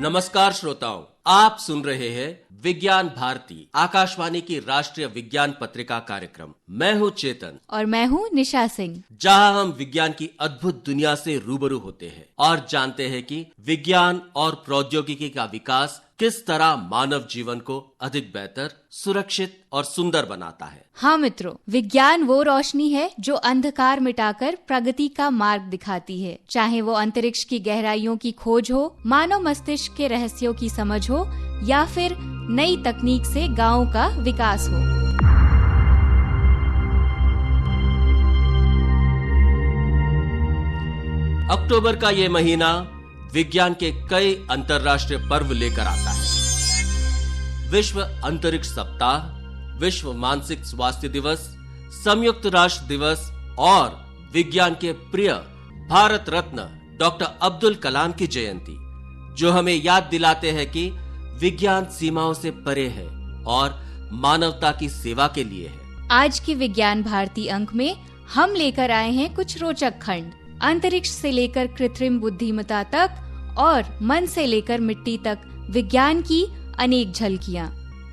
नमस्कार श्रोताओं, आप सुन रहे हैं विज्ञान भारती आकाशवाणी की राष्ट्रीय विज्ञान पत्रिका कार्यक्रम। मैं हूं चेतन और मैं हूं निशा सिंह, जहां हम विज्ञान की अद्भुत दुनिया से रूबरू होते हैं और जानते हैं कि विज्ञान और प्रौद्योगिकी का विकास किस तरह मानव जीवन को अधिक बेहतर, सुरक्षित और सुंदर बनाता है। हाँ मित्रों, विज्ञान वो रोशनी है जो अंधकार मिटाकर प्रगति का मार्ग दिखाती है। चाहे वो अंतरिक्ष की गहराइयों की खोज हो, मानव मस्तिष्क के रहस्यों की समझ हो या फिर नई तकनीक से गांवों का विकास हो। अक्टूबर का ये महीना विज्ञान के कई अंतर्राष्ट्रीय पर्व लेकर आता है। विश्व अंतरिक्ष सप्ताह, विश्व मानसिक स्वास्थ्य दिवस, संयुक्त राष्ट्र दिवस और विज्ञान के प्रिय भारत रत्न डॉक्टर अब्दुल कलाम की जयंती, जो हमें याद दिलाते हैं कि विज्ञान सीमाओं से परे है और मानवता की सेवा के लिए है। आज की विज्ञान भारती अंक में हम लेकर आए हैं कुछ रोचक खंड। अंतरिक्ष से लेकर कृत्रिम बुद्धिमत्ता तक और मन से लेकर मिट्टी तक विज्ञान की अनेक झलकियां।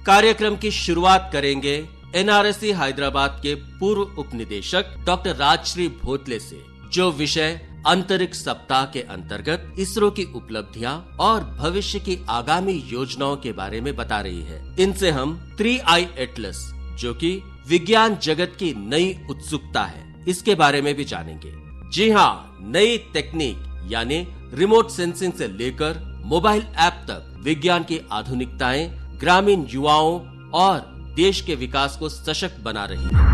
कार्यक्रम की शुरुआत करेंगे NRSC हैदराबाद के पूर्व उपनिदेशक डॉक्टर राजश्री भोतले से, जो विषय अंतरिक्ष सप्ताह के अंतर्गत इसरो की उपलब्धियां और भविष्य की आगामी योजनाओं के बारे में बता रही है। इनसे हम 3I एटलस, जो कि विज्ञान जगत की नई उत्सुकता है, इसके बारे में भी जानेंगे। जी हाँ, नई तकनीक यानी रिमोट सेंसिंग से लेकर मोबाइल ऐप तक विज्ञान की आधुनिकताएं ग्रामीण युवाओं और देश के विकास को सशक्त बना रही है।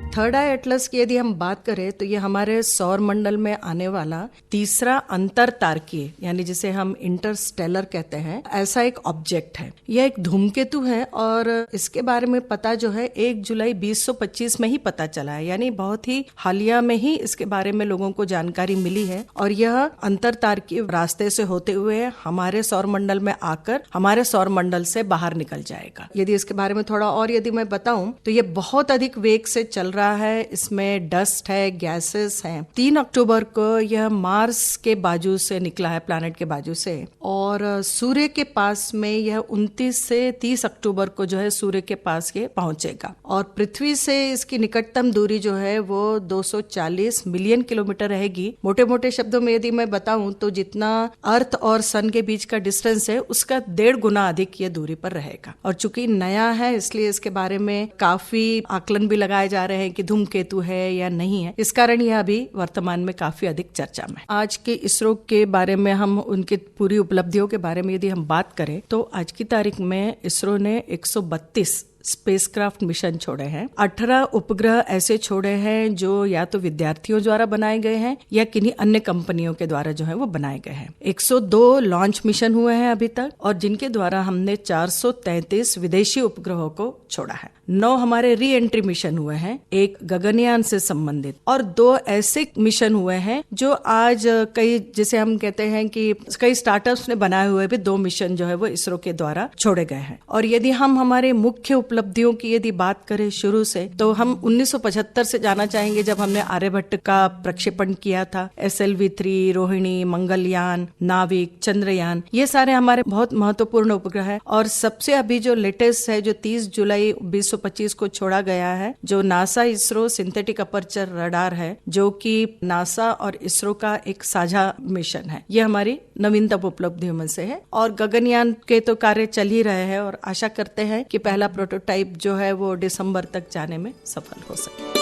थर्ड आई एटलस की यदि हम बात करें तो ये हमारे सौर मंडल में आने वाला तीसरा अंतर तारकीय, यानी जिसे हम इंटरस्टेलर कहते हैं, ऐसा एक ऑब्जेक्ट है। यह एक धूमकेतु है और इसके बारे में पता जो है 1 जुलाई 2025 में ही पता चला है, यानी बहुत ही हालिया में ही इसके बारे में लोगों को जानकारी मिली है। और यह अंतर तारकीय रास्ते से होते हुए हमारे सौर मंडल में आकर हमारे सौर मंडल से बाहर निकल जाएगा। यदि इसके बारे में थोड़ा और यदि मैं बताऊं तो ये बहुत अधिक वेग से चल रहा है। इसमें डस्ट है, गैसेस हैं। 3 अक्टूबर को यह मार्स के बाजू से निकला है, प्लैनेट के बाजू से, और सूर्य के पास में यह 29 से 30 अक्टूबर को जो है सूर्य के पास ये पहुंचेगा। और पृथ्वी से इसकी निकटतम दूरी जो है वो 240 मिलियन किलोमीटर रहेगी। मोटे मोटे शब्दों में यदि मैं बताऊं तो जितना अर्थ और सन के बीच का डिस्टेंस है उसका 1.5 गुना अधिक ये दूरी पर रहेगा। और चूंकि नया है इसलिए इसके बारे में काफी आकलन भी लगाए जा रहे हैं कि धूमकेतु है या नहीं है। इस कारण यह अभी वर्तमान में काफी अधिक चर्चा में। आज के इसरो के बारे में हम उनकी पूरी उपलब्धियों के बारे में यदि हम बात करें तो आज की तारीख में इसरो ने 132 स्पेसक्राफ्ट मिशन छोड़े हैं। 18 उपग्रह ऐसे छोड़े हैं जो या तो विद्यार्थियों द्वारा बनाए गए हैं या किन्हीं अन्य कंपनियों के द्वारा जो है वो बनाए गए हैं। 102 लॉन्च मिशन हुए हैं अभी तक, और जिनके द्वारा हमने 433 विदेशी उपग्रहों को छोड़ा है। 9 हमारे री एंट्री मिशन हुए हैं, एक गगनयान से संबंधित, और 2 ऐसे मिशन हुए हैं जो आज कई, जिसे हम कहते हैं कि कई स्टार्टअप्स ने बनाए हुए भी 2 मिशन जो है वो इसरो के द्वारा छोड़े गए हैं। और यदि हम हमारे मुख्य उपलब्धियों की यदि बात करें शुरू से, तो हम 1975 से जाना चाहेंगे जब हमने आर्यभट्ट का प्रक्षेपण किया था। SLV-3, रोहिणी, मंगलयान, नाविक, चंद्रयान, ये सारे हमारे बहुत महत्वपूर्ण उपग्रह है। और सबसे अभी जो लेटेस्ट है, जो 30 जुलाई 2025 को छोड़ा गया है, जो NASA ISRO synthetic aperture radar है, जो कि नासा और इसरो का एक साझा मिशन है। ये हमारी नवीनतम उपलब्धियों में से है। और गगनयान के तो कार्य चल ही रहे हैं और आशा करते हैं कि पहला प्रोटोटाइप जो है वो दिसंबर तक जाने में सफल हो सके।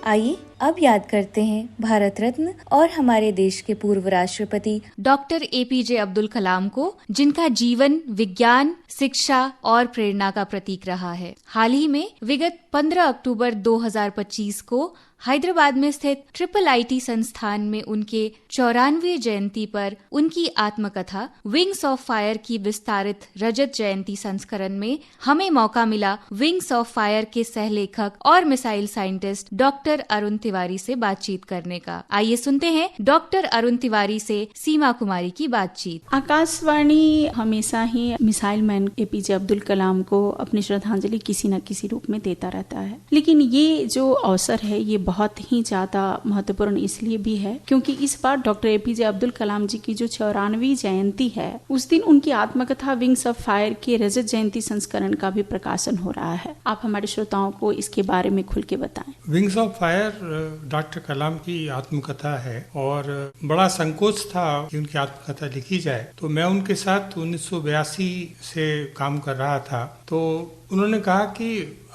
आइए अब याद करते हैं भारत रत्न और हमारे देश के पूर्व राष्ट्रपति डॉक्टर APJ अब्दुल कलाम को, जिनका जीवन विज्ञान, शिक्षा और प्रेरणा का प्रतीक रहा है। हाल ही में विगत 15 अक्टूबर 2025 को हैदराबाद में स्थित IIIT संस्थान में उनके 94वीं जयंती पर उनकी आत्मकथा विंग्स ऑफ फायर की विस्तारित रजत जयंती संस्करण में हमें मौका मिला विंग्स ऑफ फायर के सहलेखक और missile scientist doctor Arun Tiwari से बातचीत करने का। आइए सुनते हैं डॉक्टर अरुण तिवारी से सीमा कुमारी की बातचीत। आकाशवाणी हमेशा ही missile man APJ Abdul Kalam को अपनी श्रद्धांजलि किसी न किसी रूप में देता रहता है, लेकिन ये जो अवसर है ये बहुत ही ज्यादा महत्वपूर्ण इसलिए भी है क्योंकि इस बार डॉक्टर एपीजे अब्दुल कलाम जी की जो 94वीं जयंती है, उस दिन उनकी आत्मकथा विंग्स ऑफ फायर के रजत जयंती संस्करण का भी प्रकाशन हो रहा है। आप हमारे श्रोताओं को इसके बारे में खुल के बताएं। विंग्स ऑफ फायर डॉक्टर कलाम की आत्मकथा है और बड़ा संकोच था कि उनकी आत्मकथा लिखी जाए, तो मैं उनके साथ 1982 से काम कर रहा था। तो उन्होंने कहा कि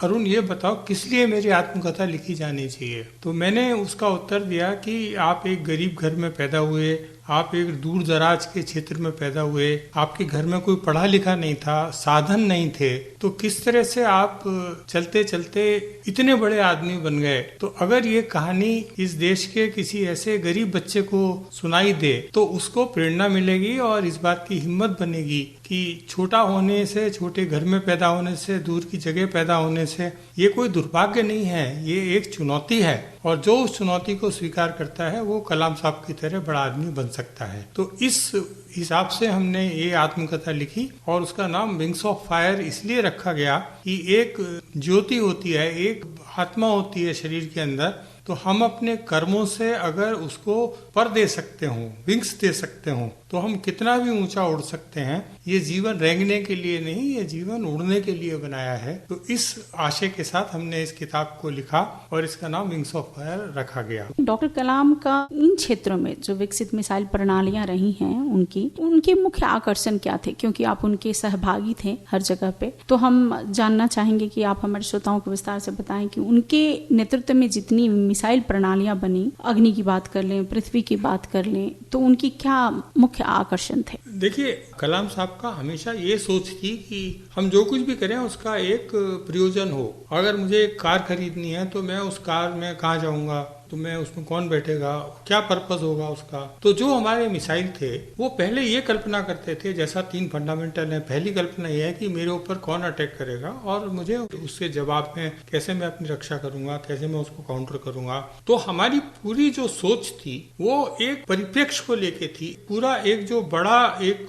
अरुण ये बताओ किस लिए मेरी आत्मकथा लिखी जानी चाहिए। तो मैंने उसका उत्तर दिया कि आप एक गरीब घर में पैदा हुए, आप एक दूर दराज के क्षेत्र में पैदा हुए, आपके घर में कोई पढ़ा लिखा नहीं था, साधन नहीं थे, तो किस तरह से आप चलते चलते इतने बड़े आदमी बन गए। तो अगर ये कहानी इस देश के किसी ऐसे गरीब बच्चे को सुनाई दे तो उसको प्रेरणा मिलेगी और इस बात की हिम्मत बनेगी कि छोटा होने से, छोटे घर में पैदा होने से, दूर की जगह पैदा होने से ये कोई दुर्भाग्य नहीं है, ये एक चुनौती है और जो उस चुनौती को स्वीकार करता है वो कलाम साहब की तरह बड़ा आदमी बन सकता है। तो इस हिसाब से हमने ये आत्मकथा लिखी और उसका नाम विंग्स ऑफ फायर इसलिए रखा गया कि एक ज्योति होती है, एक आत्मा होती है शरीर के अंदर, तो हम अपने कर्मों से अगर उसको पर दे सकते हों, विंग्स दे सकते हों, तो हम कितना भी ऊंचा उड़ सकते हैं। ये जीवन रेंगने के लिए नहीं, ये जीवन उड़ने के लिए बनाया है। तो इस आशय के साथ हमने इस किताब को लिखा और इसका नाम विंग्स ऑफ फायर रखा गया। डॉक्टर कलाम का इन क्षेत्रों में जो विकसित मिसाइल प्रणालियां रही हैं उनके मुख्य आकर्षण क्या थे, क्योंकि आप उनके सहभागी थे हर जगह पे, तो हम जानना चाहेंगे कि आप हमारे श्रोताओं को विस्तार से बताएं कि उनके नेतृत्व में जितनी मिसाइल प्रणालियां बनी, अग्नि की बात कर लें, पृथ्वी की बात कर लें, तो उनकी क्या मुख्य आकर्षण थे। देखिए, कलाम साहब का हमेशा ये सोच थी कि हम जो कुछ भी करें उसका एक प्रयोजन हो। अगर मुझे एक कार खरीदनी है तो मैं उस कार में कहाँ जाऊंगा, तो मैं उसमें कौन बैठेगा, क्या पर्पस होगा उसका। तो जो हमारे मिसाइल थे वो पहले ये कल्पना करते थे, जैसा 3 फंडामेंटल है। पहली कल्पना ये है कि मेरे ऊपर कौन अटैक करेगा और मुझे उसके जवाब में कैसे मैं अपनी रक्षा करूंगा, कैसे मैं उसको काउंटर करूंगा। तो हमारी पूरी जो सोच थी वो एक परिप्रेक्ष्य को लेके थी। पूरा एक जो बड़ा एक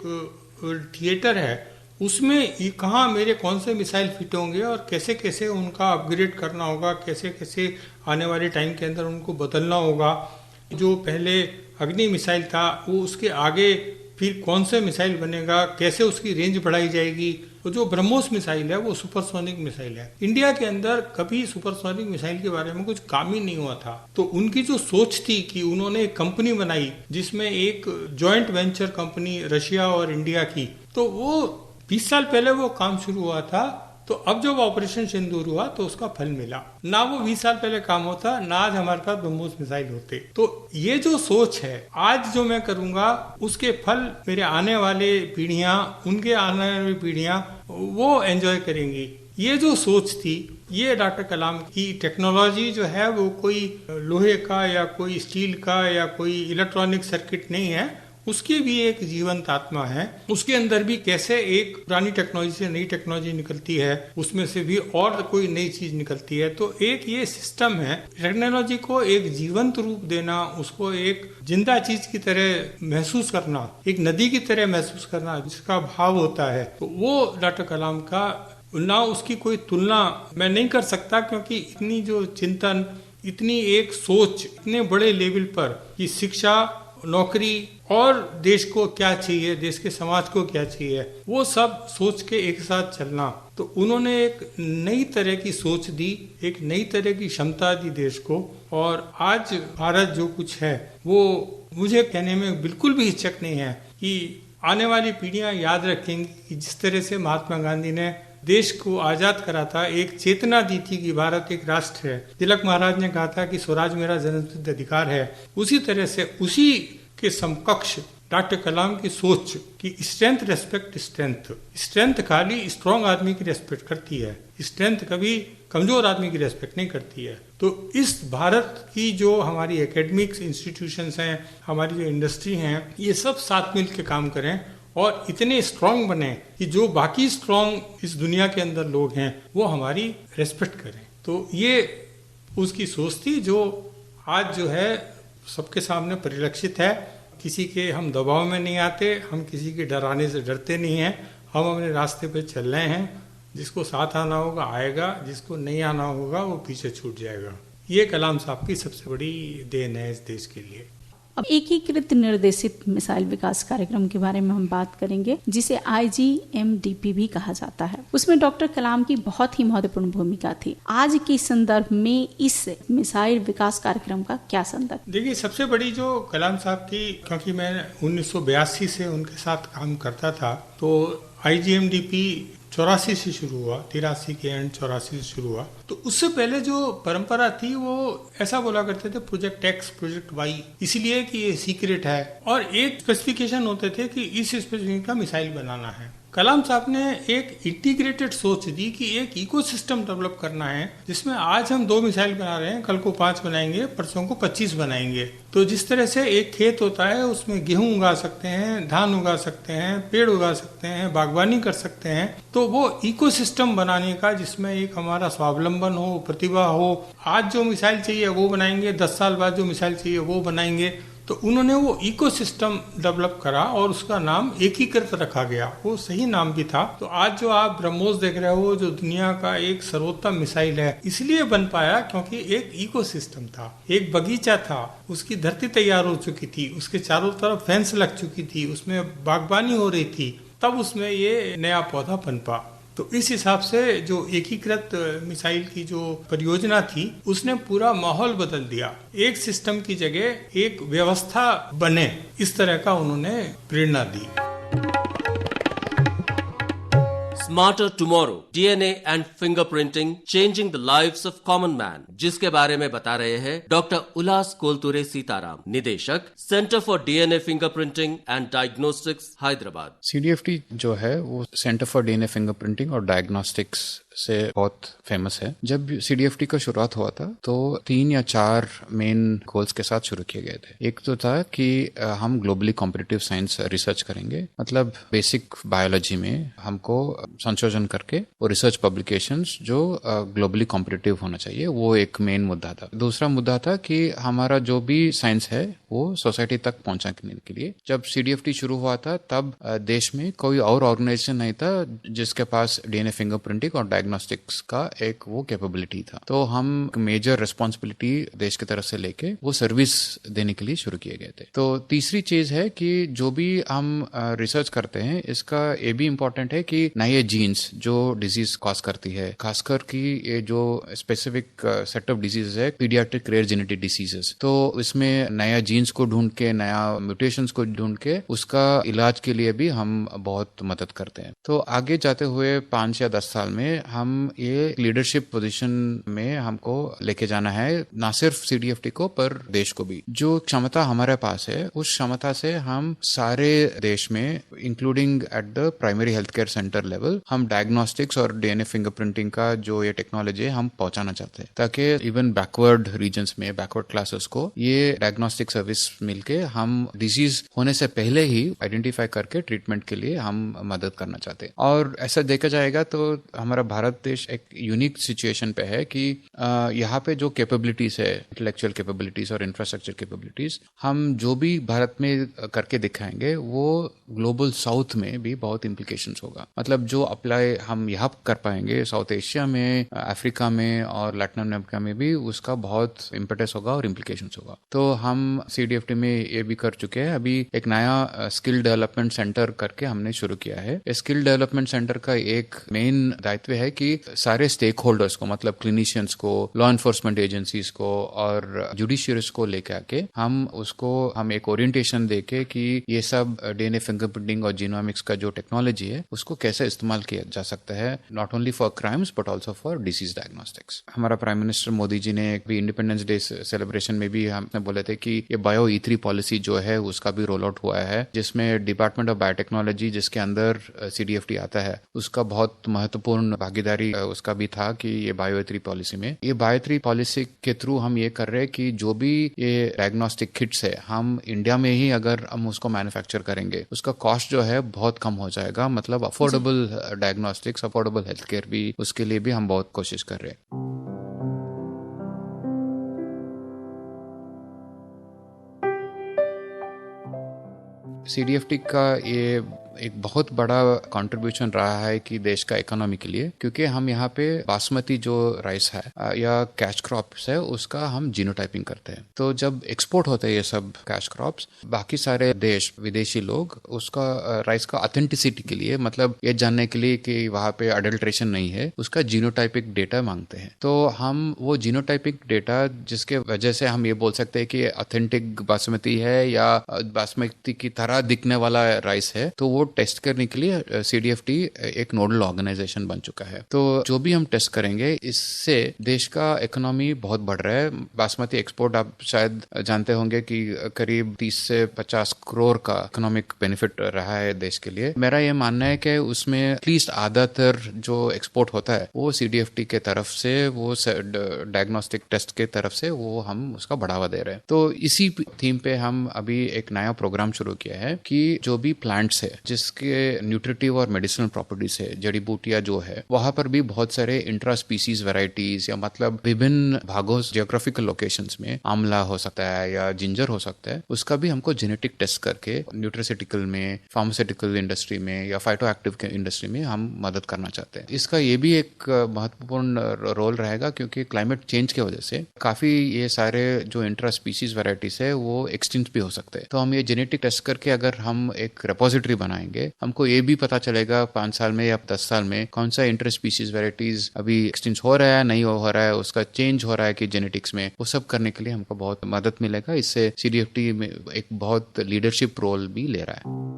थिएटर है उसमें कहाँ मेरे कौन से मिसाइल फिट होंगे और कैसे कैसे उनका अपग्रेड करना होगा, कैसे कैसे आने वाले टाइम के अंदर उनको बदलना होगा। जो पहले अग्नि मिसाइल था वो उसके आगे फिर कौन से मिसाइल बनेगा, कैसे उसकी रेंज बढ़ाई जाएगी। तो जो ब्रह्मोस मिसाइल है वो सुपरसोनिक मिसाइल है। इंडिया के अंदर कभी सुपरसोनिक मिसाइल के बारे में कुछ काम ही नहीं हुआ था। तो उनकी जो सोच थी कि उन्होंने एक कंपनी बनाई जिसमें एक जॉइंट वेंचर कंपनी रशिया और इंडिया की, तो वो 20 साल पहले वो काम शुरू हुआ था। तो अब जब ऑपरेशन सिंदूर हुआ तो उसका फल मिला। ना वो 20 साल पहले काम होता, ना आज हमारे पास ब्रह्मोस मिसाइल होते। तो ये जो सोच है, आज जो मैं करूंगा उसके फल मेरे आने वाले पीढ़ियां, उनके आने वाली पीढ़ियां वो एंजॉय करेंगी। ये जो सोच थी, ये डॉक्टर कलाम की टेक्नोलॉजी जो है वो कोई लोहे का या कोई स्टील का या कोई इलेक्ट्रॉनिक सर्किट नहीं है, उसकी भी एक जीवंत आत्मा है। उसके अंदर भी कैसे एक पुरानी टेक्नोलॉजी से नई टेक्नोलॉजी निकलती है, उसमें से भी और कोई नई चीज निकलती है। तो एक ये सिस्टम है, टेक्नोलॉजी को एक जीवंत रूप देना, उसको एक जिंदा चीज की तरह महसूस करना, एक नदी की तरह महसूस करना जिसका भाव होता है। तो वो डॉक्टर कलाम का ना, उसकी कोई तुलना मैं नहीं कर सकता, क्योंकि इतनी जो चिंतन, इतनी एक सोच इतने बड़े लेवल पर कि शिक्षा, नौकरी और देश को क्या चाहिए, देश के समाज को क्या चाहिए, वो सब सोच के एक साथ चलना। तो उन्होंने एक नई तरह की सोच दी, एक नई तरह की क्षमता दी देश को। और आज भारत जो कुछ है वो मुझे कहने में बिल्कुल भी हिचक नहीं है कि आने वाली पीढ़ियां याद रखेंगी कि जिस तरह से महात्मा गांधी ने देश को आजाद करा था, एक चेतना दी थी कि भारत एक राष्ट्र है। तिलक महाराज ने कहा था कि स्वराज मेरा जन्मसिद्ध अधिकार है। उसी तरह से उसी के समकक्ष डॉक्टर कलाम की सोच कि स्ट्रेंथ रेस्पेक्ट स्ट्रेंथ, स्ट्रेंथ खाली स्ट्रांग आदमी की रेस्पेक्ट करती है, स्ट्रेंथ कभी कमजोर आदमी की रेस्पेक्ट नहीं करती है। तो इस भारत की जो हमारी एकेडमिक्स इंस्टीट्यूशंस हैं, हमारी जो इंडस्ट्री हैं, ये सब साथ मिल के काम करें और इतने स्ट्रांग बने कि जो बाकी स्ट्रांग इस दुनिया के अंदर लोग हैं वो हमारी रेस्पेक्ट करें। तो ये उसकी सोच थी जो आज जो है सबके सामने परिलक्षित है। किसी के हम दबाव में नहीं आते, हम किसी के डराने से डरते नहीं हैं, हम अपने रास्ते पे चल रहे हैं। जिसको साथ आना होगा आएगा, जिसको नहीं आना होगा वो पीछे छूट जाएगा। ये कलाम साहब की सबसे बड़ी देन है इस देश के लिए। अब एकीकृत निर्देशित मिसाइल विकास कार्यक्रम के बारे में हम बात करेंगे, जिसे IGMDP भी कहा जाता है। उसमें डॉक्टर कलाम की बहुत ही महत्वपूर्ण भूमिका थी। आज के संदर्भ में इस मिसाइल विकास कार्यक्रम का क्या संदर्भ? देखिए, सबसे बड़ी जो कलाम साहब की, क्योंकि मैं 1982 से उनके साथ काम करता था, तो IGMDP 84 से शुरू हुआ, 83 के एंड 84 से शुरू हुआ। तो उससे पहले जो परंपरा थी वो ऐसा बोला करते थे प्रोजेक्ट एक्स, प्रोजेक्ट वाई, इसलिए कि ये सीक्रेट है और एक स्पेसिफिकेशन होते थे कि इस स्पेसिफिकेशन का मिसाइल बनाना है। कलाम साहब ने एक इंटीग्रेटेड सोच दी कि एक इकोसिस्टम डेवलप करना है, जिसमें आज हम 2 मिसाइल बना रहे हैं, कल को 5 बनाएंगे, परसों को 25 बनाएंगे। तो जिस तरह से एक खेत होता है उसमें गेहूं उगा सकते हैं, धान उगा सकते हैं, पेड़ उगा सकते हैं, बागवानी कर सकते हैं, तो वो इकोसिस्टम बनाने का जिसमें एक हमारा स्वावलंबन हो, प्रतिभा हो। आज जो मिसाइल चाहिए वो बनाएंगे, 10 साल बाद जो मिसाइल चाहिए वो बनाएंगे। तो उन्होंने वो इकोसिस्टम डेवलप करा और उसका नाम एकीकृत रखा गया। वो सही नाम भी था। तो आज जो आप ब्रह्मोस देख रहे हो, जो दुनिया का एक सर्वोत्तम मिसाइल है, इसलिए बन पाया क्योंकि एक इकोसिस्टम था, एक बगीचा था, उसकी धरती तैयार हो चुकी थी, उसके चारों तरफ फेंस लग चुकी थी, उसमें बागवानी हो रही थी, तब उसमें ये नया पौधा पनपा। तो इस हिसाब से जो एकीकृत मिसाइल की जो परियोजना थी, उसने पूरा माहौल बदल दिया। एक सिस्टम की जगह एक व्यवस्था बने, इस तरह का उन्होंने प्रेरणा दी। Smarter tomorrow, DNA and fingerprinting changing the lives of common man, जिसके बारे में बता रहे हैं डॉक्टर उल्लास कोलतुरे सीताराम, निदेशक, centre for DNA fingerprinting and diagnostics, Hyderabad. CDFT जो है वो सेंटर फॉर DNA फिंगरप्रिंटिंग और डायग्नोस्टिक्स से बहुत फेमस है। जब CDFT का शुरुआत हुआ था तो 3 या 4 मेन गोल्स के साथ शुरू किए गए थे। एक तो था कि हम ग्लोबली कॉम्पिटिटिव साइंस रिसर्च करेंगे, मतलब बेसिक बायोलॉजी में हमको संशोधन करके वो रिसर्च पब्लिकेशंस जो ग्लोबली कॉम्पिटिटिव होना चाहिए, वो एक मेन मुद्दा था। दूसरा मुद्दा था कि हमारा जो भी साइंस है वो सोसाइटी तक पहुंचाने के लिए। जब CDFT शुरू हुआ था तब देश में कोई और ऑर्गेनाइजेशन नहीं था जिसके पास DNA फिंगरप्रिंटिंग और डायग्नोस्टिक्स का एक वो कैपेबिलिटी था। तो हम मेजर रिस्पॉन्सिबिलिटी देश की तरफ से लेके वो सर्विस देने के लिए शुरू किए गए थे। तो तीसरी चीज है कि जो भी हम रिसर्च करते हैं, इसका ये भी इम्पोर्टेंट है कि नए जीन्स जो डिजीज कॉज करती है, खासकर कि ये जो स्पेसिफिक सेट ऑफ डिजीजेस है, पीडियाट्रिक रेयर जेनेटिक डिसीजेस, तो इसमें नया जीन्स को ढूंढ के, नया म्यूटेशंस को ढूंढ के उसका इलाज के लिए भी हम बहुत मदद करते हैं। तो आगे जाते हुए 5 या 10 साल में हम ये लीडरशिप पोजीशन में हमको लेके जाना है, ना सिर्फ CDFT को पर देश को भी। जो क्षमता हमारे पास है उस क्षमता से हम सारे देश में, including at the primary health care centre level, हम डायग्नोस्टिक्स और DNA फिंगरप्रिंटिंग का जो ये टेक्नोलॉजी है हम पहुंचाना चाहते हैं, ताकि इवन बैकवर्ड रीजन्स में, बैकवर्ड क्लासेस को ये डायग्नोस्टिक सर्विस मिलके हम डिजीज होने से पहले ही आइडेंटिफाई करके ट्रीटमेंट के लिए हम मदद करना चाहते हैं। और ऐसा देखा जाएगा तो हमारा भारत देश एक यूनिक सिचुएशन पे है कि यहाँ पे जो कैपेबिलिटीज है, इंटेलेक्चुअल कैपेबिलिटीज और इंफ्रास्ट्रक्चर कैपेबिलिटीज, हम जो भी भारत में करके दिखाएंगे वो ग्लोबल साउथ में भी बहुत इम्प्लीकेशंस होगा। मतलब जो अप्लाई हम यहाँ कर पाएंगे साउथ एशिया में, अफ्रीका में और लैटिन अमेरिका में भी उसका बहुत इम्पेटस होगा और इम्प्लीकेशंस होगा। तो हम CDFT में ये भी कर चुके हैं। अभी एक नया स्किल डेवलपमेंट सेंटर करके हमने शुरू किया है। स्किल डेवलपमेंट सेंटर का एक मेन दायित्व है कि सारे स्टेक होल्डर्स को, मतलब क्लिनिशियंस को, लॉ एनफोर्समेंट एजेंसीज को और जुडिशियरीज को लेके आके हम एक ओरिएंटेशन देके कि ये सब DNA फिंगरप्रिंटिंग और जीनोमिक्स का जो टेक्नोलॉजी है उसको कैसे इस्तेमाल किया जा सकता है, not only for crimes but also for disease diagnostics. हमारा प्राइम मिनिस्टर मोदी जी ने भी इंडिपेंडेंस डे सेलिब्रेशन में भी हमने बोले थे कि ये बायो E3 पॉलिसी जो है उसका भी रोल आउट हुआ है, जिसमें डिपार्टमेंट ऑफ बायोटेक्नोलॉजी जिसके अंदर CDFT आता है उसका बहुत महत्वपूर्ण भागीदारी उसका भी था कि ये बायो E3 पॉलिसी में, ये बायो E3 पॉलिसी के थ्रू हम ये कर रहे हैं कि जो भी ये डायग्नोस्टिक किट्स है हम इंडिया में ही अगर हम उसको मैन्युफैक्चर करेंगे उसका कॉस्ट जो है बहुत कम हो जाएगा। मतलब affordable diagnostics, affordable health care भी, उसके लिए भी हम बहुत कोशिश कर रहे हैं। CDFT का ये एक बहुत बड़ा कंट्रीब्यूशन रहा है कि देश का इकोनॉमी के लिए, क्योंकि हम यहाँ पे बासमती जो राइस है या कैश क्रॉप्स है उसका हम जीनोटाइपिंग करते हैं। तो जब एक्सपोर्ट होते हैं ये सब कैश क्रॉप्स, बाकी सारे देश विदेशी लोग उसका राइस का ऑथेंटिसिटी के लिए, मतलब ये जानने के लिए कि वहाँ पे अडल्ट्रेशन नहीं है, उसका जीनोटाइपिक डेटा मांगते हैं। तो हम वो जीनोटाइपिक डेटा जिसके वजह से हम ये बोल सकते हैं कि ऑथेंटिक बासमती है या बासमती की तरह दिखने वाला राइस है, तो वो टेस्ट करने के लिए CDFT एक नोडल ऑर्गेनाइजेशन बन चुका है। तो जो भी हम टेस्ट करेंगे इससे देश का इकोनॉमी बहुत बढ़ रहा है। बासमती एक्सपोर्ट आप शायद जानते होंगे कि करीब 30 से 50 करोड़ का इकोनॉमिक बेनिफिट रहा है देश के लिए। मेरा ये मानना है कि उसमें एटलीस्ट आधातर जो एक्सपोर्ट होता है वो CDFT के तरफ से, वो डायग्नोस्टिक टेस्ट के तरफ से वो हम उसका बढ़ावा दे रहे हैं। तो इसी थीम पे हम अभी एक नया प्रोग्राम शुरू किया है कि जो भी प्लांट्स है जिसके न्यूट्रिटिव और मेडिसिनल प्रॉपर्टीज है, जड़ी बूटियां जो है, वहां पर भी बहुत सारे इंट्रा स्पीसीज वैरायटीज या मतलब विभिन्न भागों जियोग्राफिकल लोकेशंस में आंवला हो सकता है या जिंजर हो सकता है, उसका भी हमको जेनेटिक टेस्ट करके न्यूट्रिसिटिकल में, फार्मास्यूटिकल इंडस्ट्री में या फाइटो एक्टिव के इंडस्ट्री में हम मदद करना चाहते हैं। इसका ये भी एक महत्वपूर्ण रोल रहेगा क्योंकि क्लाइमेट चेंज की वजह से काफी ये सारे जो इंट्रा स्पीसीज वैरायटीज है वो एक्सटिंक्ट भी हो सकते हैं। तो हम ये जेनेटिक टेस्ट करके अगर हम एक रेपोजिटरी बनाएंगे, हमको ये भी पता चलेगा 5 साल में या 10 साल में कौन सा इंटर स्पीसीज वैरायटीज अभी एक्सटिंक्ट हो रहा है, नहीं हो रहा है, उसका चेंज हो रहा है कि जेनेटिक्स में, वो सब करने के लिए हमको बहुत मदद मिलेगा। इससे CDFT में एक बहुत लीडरशिप रोल भी ले रहा है।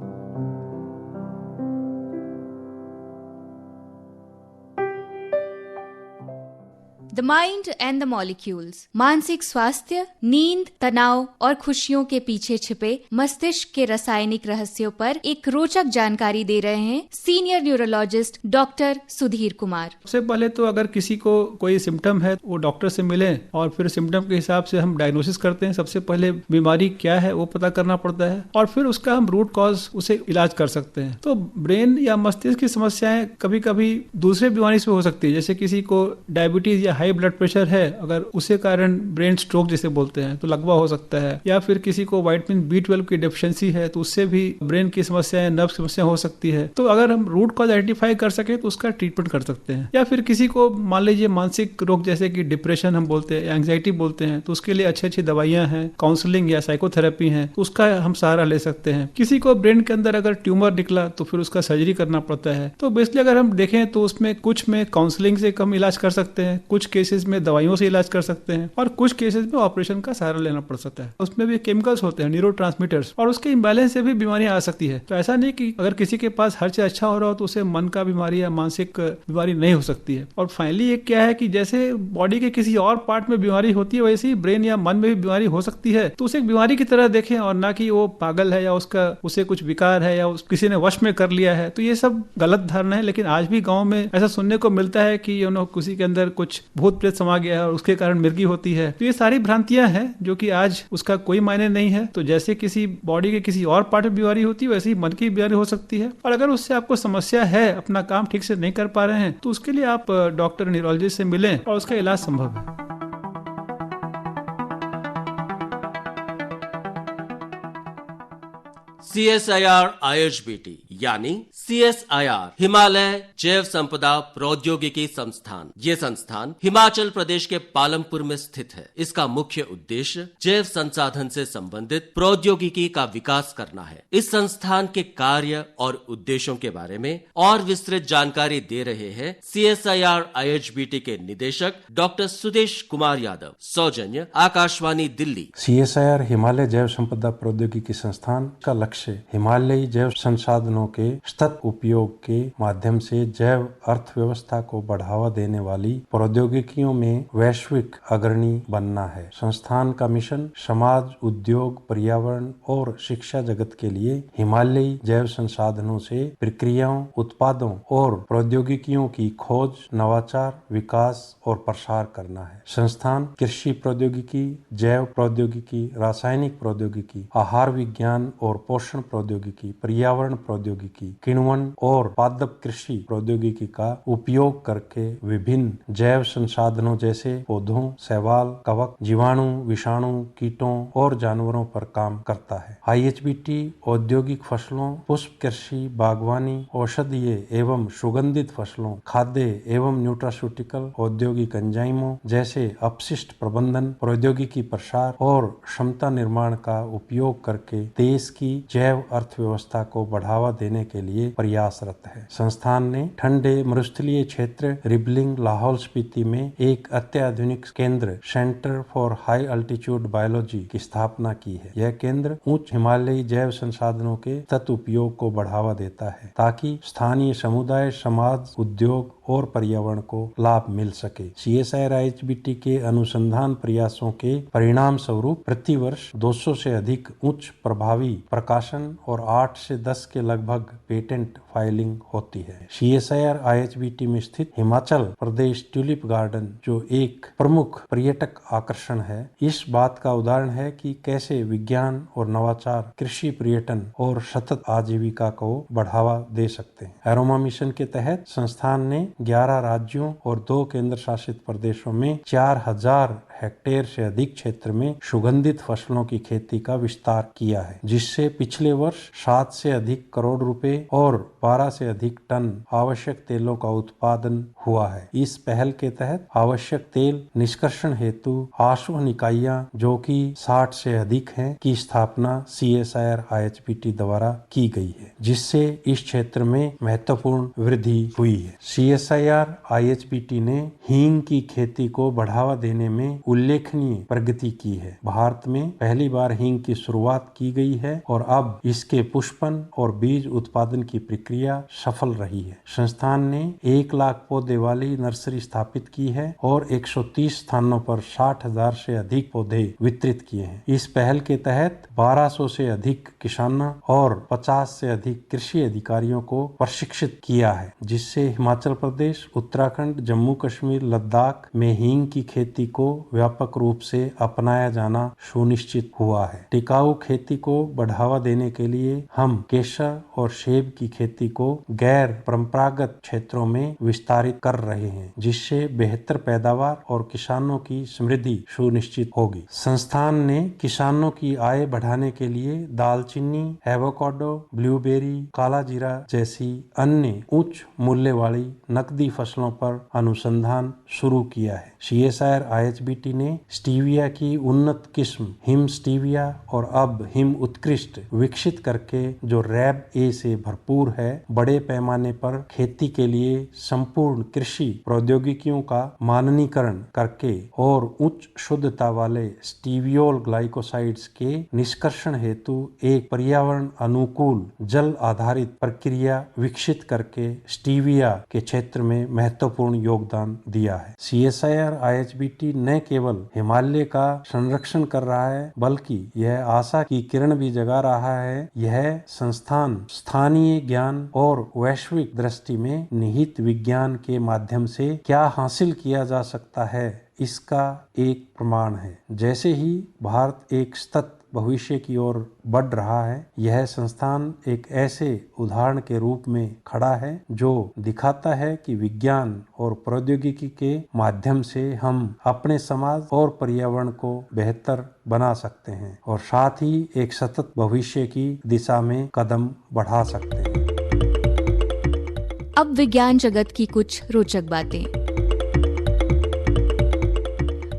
The mind and the molecules, मानसिक स्वास्थ्य, नींद, तनाव और खुशियों के पीछे छिपे मस्तिष्क के रासायनिक रहस्यों पर एक रोचक जानकारी दे रहे हैं senior neurologist doctor Sudhir Kumar. सबसे पहले तो अगर किसी को कोई सिम्टम है वो डॉक्टर से मिले और फिर सिम्टम के हिसाब से हम डायग्नोसिस करते हैं। सबसे पहले बीमारी क्या है वो पता करना पड़ता है और फिर उसका हम रूट कॉज उसे इलाज कर सकते हैं। तो ब्रेन या मस्तिष्क की समस्याएं कभी कभी दूसरे बीमारी से हो सकती है, जैसे किसी को डायबिटीज या हाई ब्लड प्रेशर है, अगर उसे कारण ब्रेन स्ट्रोक जिसे बोलते हैं तो लगवा हो सकता है, या फिर किसी को विटामिन B12 की डेफिशिएंसी है तो उससे भी ब्रेन की समस्याएं, नर्व समस्या हो सकती है। तो अगर हम रूट कॉज आइडेंटिफाई कर सके तो उसका ट्रीटमेंट कर सकते हैं। या फिर किसी को मान लीजिए मानसिक रोग जैसे कि डिप्रेशन हम बोलते हैं, एंग्जाइटी बोलते हैं, तो उसके लिए अच्छी अच्छी दवाइयां हैं, काउंसलिंग या साइकोथेरेपी है, उसका हम सहारा ले सकते हैं। किसी को ब्रेन के अंदर अगर ट्यूमर निकला तो फिर उसका सर्जरी करना पड़ता है। तो बेसिकली अगर हम देखें तो उसमें कुछ में काउंसलिंग से कम इलाज कर सकते हैं, कुछ केसेस में दवाइयों से इलाज कर सकते हैं और कुछ केसेस में ऑपरेशन का सहारा लेना पड़ सकता है। उसमें भी केमिकल्स होते हैं, न्यूरोट्रांसमीटर्स, और उसके इम्बैलेंस से भी बीमारियां आ सकती है। तो ऐसा नहीं कि अगर किसी के पास हर चीज अच्छा हो रहा हो तो उसे मन का बीमारी या मानसिक बीमारी नहीं हो सकती है। और फाइनली एक क्या है कि जैसे बॉडी के किसी और पार्ट में बीमारी होती है वैसे ही ब्रेन या मन में भी बीमारी हो सकती है। तो उसे एक बीमारी की तरह देखें और ना कि वो पागल है या उसे कुछ विकार है या किसी ने वश में कर लिया है। तो ये सब गलत धारणा है। लेकिन आज भी गाँव में ऐसा सुनने को मिलता है कि किसी के अंदर कुछ भूत प्रेत समा गया है और उसके कारण मिर्गी होती है। तो ये सारी भ्रांतियां हैं जो कि आज उसका कोई मायने नहीं है। तो जैसे किसी बॉडी के किसी और पार्ट में बीमारी होती है वैसे ही मन की बीमारी हो सकती है। और अगर उससे आपको समस्या है, अपना काम ठीक से नहीं कर पा रहे हैं, तो उसके लिए आप डॉक्टर न्यूरोलॉजिस्ट से मिलें और उसका इलाज संभव है। CSIR IHBT यानी CSIR हिमालय जैव संपदा प्रौद्योगिकी संस्थान। ये संस्थान हिमाचल प्रदेश के पालमपुर में स्थित है। इसका मुख्य उद्देश्य जैव संसाधन से संबंधित प्रौद्योगिकी का विकास करना है। इस संस्थान के कार्य और उद्देश्यों के बारे में और विस्तृत जानकारी दे रहे हैं CSIR IHBT के निदेशक डॉक्टर सुदेश कुमार यादव। सौजन्य आकाशवाणी दिल्ली। CSIR हिमालय जैव संपदा प्रौद्योगिकी संस्थान का लक्ष्य हिमालयी जैव संसाधनों के सतत उपयोग के माध्यम से जैव अर्थव्यवस्था को बढ़ावा देने वाली प्रौद्योगिकियों में वैश्विक अग्रणी बनना है। संस्थान का मिशन समाज, उद्योग, पर्यावरण और शिक्षा जगत के लिए हिमालयी जैव संसाधनों से प्रक्रियाओं, उत्पादों और प्रौद्योगिकियों की खोज, नवाचार, विकास और प्रसार करना है। संस्थान कृषि प्रौद्योगिकी, जैव प्रौद्योगिकी, रासायनिक प्रौद्योगिकी, आहार विज्ञान और पोषण पोषण प्रौद्योगिकी, पर्यावरण प्रौद्योगिकी, किण्वन और पादप कृषि प्रौद्योगिकी का उपयोग करके विभिन्न जैव संसाधनों जैसे पौधों, शैवाल, कवक, जीवाणु, विषाणु, कीटों और जानवरों पर काम करता है। IHBT औद्योगिक फसलों, पुष्प कृषि, बागवानी, औषधीय एवं सुगंधित फसलों, खाद्य एवं न्यूट्रास्यूटिकल, औद्योगिक एंजाइमों जैसे अपशिष्ट प्रबंधन, प्रौद्योगिकी प्रसार और क्षमता निर्माण का उपयोग करके देश की जैव अर्थव्यवस्था को बढ़ावा देने के लिए प्रयासरत है। संस्थान ने ठंडे मरुस्थलीय क्षेत्र रिबलिंग, लाहौल स्पीति में एक अत्याधुनिक केंद्र centre for high altitude biology की स्थापना की है। यह केंद्र उच्च हिमालयी जैव संसाधनों के सतत उपयोग को बढ़ावा देता है ताकि स्थानीय समुदाय, समाज, उद्योग और पर्यावरण को लाभ मिल सके। CSIR IHBT के अनुसंधान प्रयासों के परिणाम स्वरूप प्रतिवर्ष 200 से अधिक उच्च प्रभावी प्रकाशन और 8 से 10 के लगभग पेटेंट फाइलिंग होती है। CSIR IHBT में स्थित हिमाचल प्रदेश ट्यूलिप गार्डन, जो एक प्रमुख पर्यटक आकर्षण है, इस बात का उदाहरण है कि कैसे विज्ञान और नवाचार कृषि, पर्यटन और सतत आजीविका को बढ़ावा दे सकते हैं। एरोमा मिशन के तहत संस्थान ने 11 राज्यों और 2 केंद्र शासित प्रदेशों में 4000 हेक्टेयर से अधिक क्षेत्र में सुगंधित फसलों की खेती का विस्तार किया है, जिससे पिछले वर्ष 7 से अधिक करोड़ रुपए और 12 से अधिक टन आवश्यक तेलों का उत्पादन हुआ है। इस पहल के तहत आवश्यक तेल निष्कर्षण हेतु आश्वहन इकाइयां, जो कि 60 से अधिक हैं, की स्थापना CSIR IHBT द्वारा की गई है, जिससे इस क्षेत्र में महत्वपूर्ण वृद्धि हुई है। CSIR IHBT ने हींग की खेती को बढ़ावा देने में उल्लेखनीय प्रगति की है। भारत में पहली बार हींग की शुरुआत की गई है और अब इसके पुष्पन और बीज उत्पादन की प्रक्रिया सफल रही है। संस्थान ने 1 लाख पौधे वाली नर्सरी स्थापित की है और 130 स्थानों पर 60,000 से अधिक पौधे वितरित किए हैं। इस पहल के तहत 1200 से अधिक किसानों और 50 से अधिक कृषि अधिकारियों को प्रशिक्षित किया है, जिससे हिमाचल प्रदेश, उत्तराखंड, जम्मू कश्मीर, लद्दाख में हींग की खेती को व्यापक रूप से अपनाया जाना सुनिश्चित हुआ है। टिकाऊ खेती को बढ़ावा देने के लिए हम केसर और सेब की खेती को गैर परंपरागत क्षेत्रों में विस्तारित कर रहे हैं, जिससे बेहतर पैदावार और किसानों की समृद्धि सुनिश्चित होगी। संस्थान ने किसानों की आय बढ़ाने के लिए दालचीनी, एवोकाडो, ब्लूबेरी, काला जीरा जैसी अन्य उच्च मूल्य वाली नकदी फसलों पर अनुसंधान शुरू किया है। CSIR IHBT ने स्टीविया की उन्नत किस्म हिम स्टीविया और अब हिम उत्कृष्ट विकसित करके, जो रैब A से भरपूर है, बड़े पैमाने पर खेती के लिए संपूर्ण कृषि प्रौद्योगिकियों का माननीकरण करके और उच्च शुद्धता वाले स्टीवियोल ग्लाइकोसाइड्स के निष्कर्षण हेतु एक पर्यावरण अनुकूल जल आधारित प्रक्रिया विकसित करके स्टीविया के क्षेत्र में महत्वपूर्ण योगदान दिया है। CSIR IHBT न केवल हिमालय का संरक्षण कर रहा है, बल्कि यह आशा की किरण भी जगा रहा है। यह संस्थान स्थानीय ज्ञान और वैश्विक दृष्टि में निहित विज्ञान के माध्यम से क्या हासिल किया जा सकता है, इसका एक प्रमाण है। जैसे ही भारत एक सतत भविष्य की ओर बढ़ रहा है, यह संस्थान एक ऐसे उदाहरण के रूप में खड़ा है जो दिखाता है कि विज्ञान और प्रौद्योगिकी के माध्यम से हम अपने समाज और पर्यावरण को बेहतर बना सकते हैं और साथ ही एक सतत भविष्य की दिशा में कदम बढ़ा सकते हैं। अब विज्ञान जगत की कुछ रोचक बातें।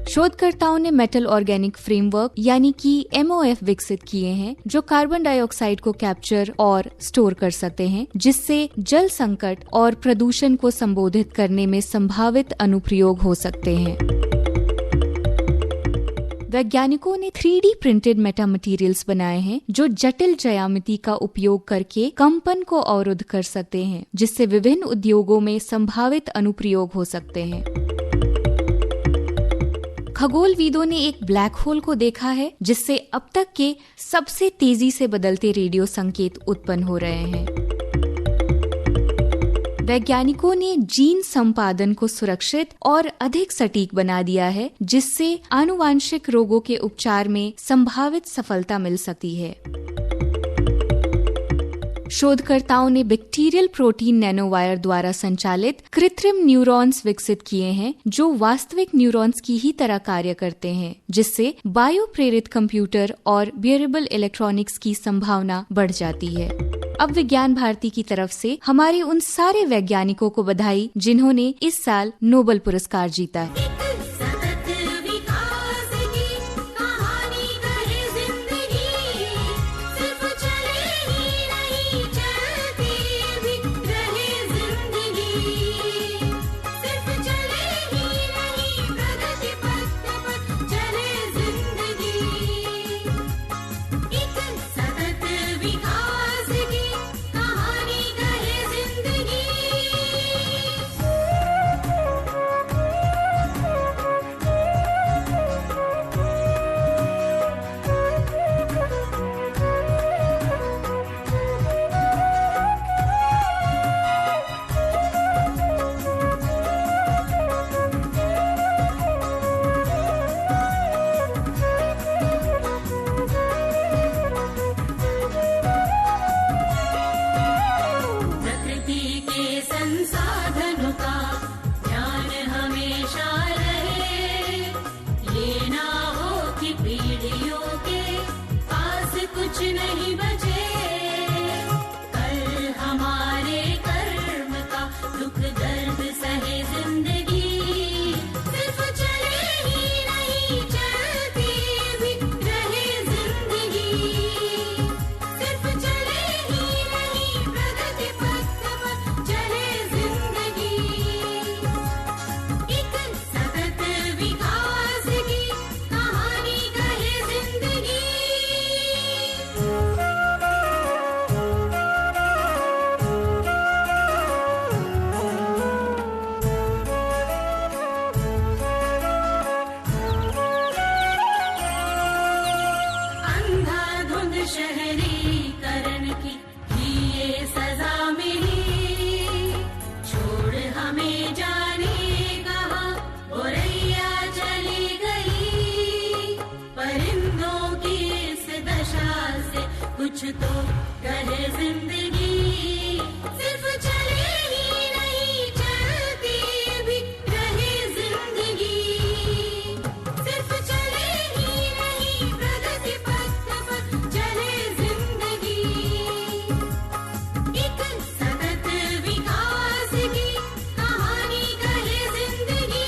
शोधकर्ताओं ने मेटल ऑर्गेनिक फ्रेमवर्क यानी कि MOF विकसित किए हैं, जो कार्बन डाइऑक्साइड को कैप्चर और स्टोर कर सकते हैं, जिससे जल संकट और प्रदूषण को संबोधित करने में संभावित अनुप्रयोग हो सकते हैं। वैज्ञानिकों ने 3D प्रिंटेड मेटा मटेरियल्स बनाए हैं, जो जटिल ज्यामिति का उपयोग करके कंपन को अवरुद्ध कर सकते हैं, जिससे विभिन्न उद्योगों में संभावित अनुप्रयोग हो सकते हैं। खगोलविदों ने एक ब्लैक होल को देखा है, जिससे अब तक के सबसे तेजी से बदलते रेडियो संकेत उत्पन्न हो रहे हैं। वैज्ञानिकों ने जीन संपादन को सुरक्षित और अधिक सटीक बना दिया है, जिससे आनुवांशिक रोगों के उपचार में संभावित सफलता मिल सकती है। शोधकर्ताओं ने बैक्टीरियल प्रोटीन नैनोवायर द्वारा संचालित कृत्रिम न्यूरॉन्स विकसित किए हैं जो वास्तविक न्यूरॉन्स की ही तरह कार्य करते हैं, जिससे बायो प्रेरित कंप्यूटर और वेरिएबल इलेक्ट्रॉनिक्स की संभावना बढ़ जाती है। अब विज्ञान भारती की तरफ से हमारे उन सारे वैज्ञानिकों को बधाई जिन्होंने इस साल नोबेल पुरस्कार जीता है। कुछ तो कहे जिंदगी, सिर्फ चले ही नहीं चलती भी रहे जिंदगी, सिर्फ चले ही नहीं प्रगति पथ पर चले जिंदगी, एक सतत विकास की कहानी कहे जिंदगी।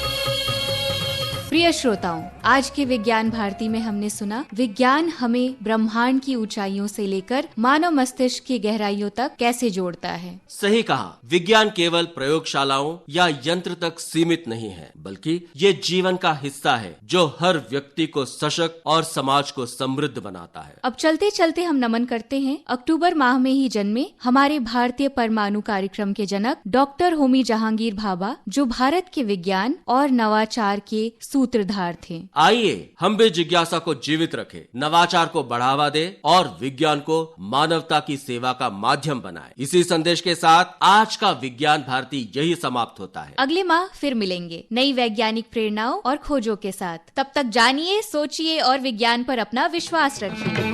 प्रिय श्रोताओं, आज के विज्ञान भारती में हमने सुना विज्ञान हमें ब्रह्मांड की ऊंचाइयों से लेकर मानव मस्तिष्क की गहराइयों तक कैसे जोड़ता है। सही कहा, विज्ञान केवल प्रयोगशालाओं या यंत्र तक सीमित नहीं है, बल्कि ये जीवन का हिस्सा है जो हर व्यक्ति को सशक्त और समाज को समृद्ध बनाता है। अब चलते चलते हम नमन करते हैं अक्टूबर माह में ही जन्मे हमारे भारतीय परमाणु कार्यक्रम के जनक डॉक्टर होमी जहांगीर भाभा, जो भारत के विज्ञान और नवाचार के सूत्रधार थे। आइए हम भी जिज्ञासा को जीवित रखें, नवाचार को बढ़ावा दे और विज्ञान को मानवता की सेवा का माध्यम बनाए। इसी संदेश के साथ आज का विज्ञान भारती यही समाप्त होता है। अगले माह फिर मिलेंगे नई वैज्ञानिक प्रेरणाओं और खोजों के साथ। तब तक जानिए, सोचिए और विज्ञान पर अपना विश्वास रखिए।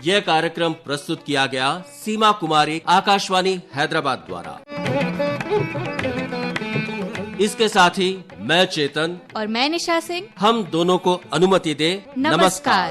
यह कार्यक्रम प्रस्तुत किया गया सीमा कुमारी, आकाशवाणी हैदराबाद द्वारा। इसके साथ ही मैं चेतन और मैं निशा सिंह, हम दोनों को अनुमति दे नमस्कार।